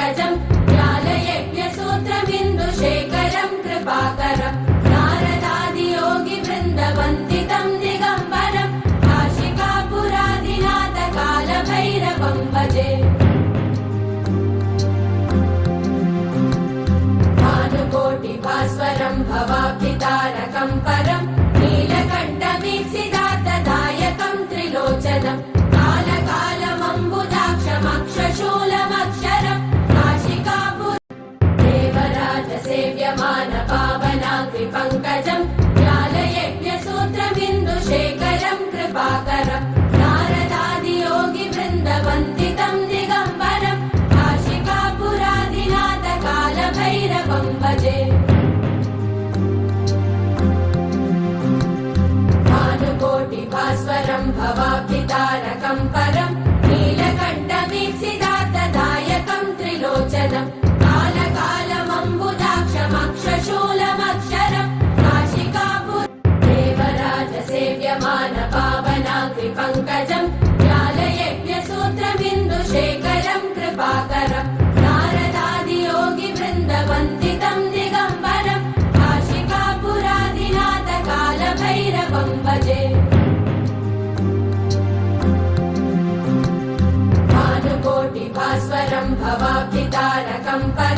पङ्कजम् ज्ञानयज्ञसूत्रमिन्दुशेखरम् कृपाकरम् नारदादियोगिवृन्दवन्दितम् दिगम्बरम् काशिकापुरादिनाथकालभैरवम् भजे भानुकोटिभास्वरम् भवाब्धितारकम् परम् नीलकण्ठमीप्सितार्थदायकम् त्रिलोचनम् कालकालमम्बुजाक्षमक्षशूलमक्षरम् काशिकापुर देवराजसेव्यमानपावनाग्रिपङ्कजम् ज्ञानयज्ञसूत्रमिन्दुशेखरम् कृपाकरम् नारदादियोगिवृन्दवन्दितम् दिगम्बरम् काशिकापुरादिनाथकालभैरवम् भजे भानुकोटिभास्वरम् भवाब्धितारकम् परम् नीलकण्ठमीप्सितार्थदायकम् त्रिलोचनम् कालकालमम्बुजाक्षमक्षशूलमक्षरम् काशिकापुर देवराजसेव्यमानपावनाग्रिपङ्कजम् ज्ञानयज्ञसूत्रमिन्दुशेखरम् कृपाकरम् नारदादियोगिवृन्दवन्दितम् दिगम्बरम् काशिकापुरादिनाथकालभैरवम् भजे भानुकोटिभास्वरम् भवाब्धितारकम् परम्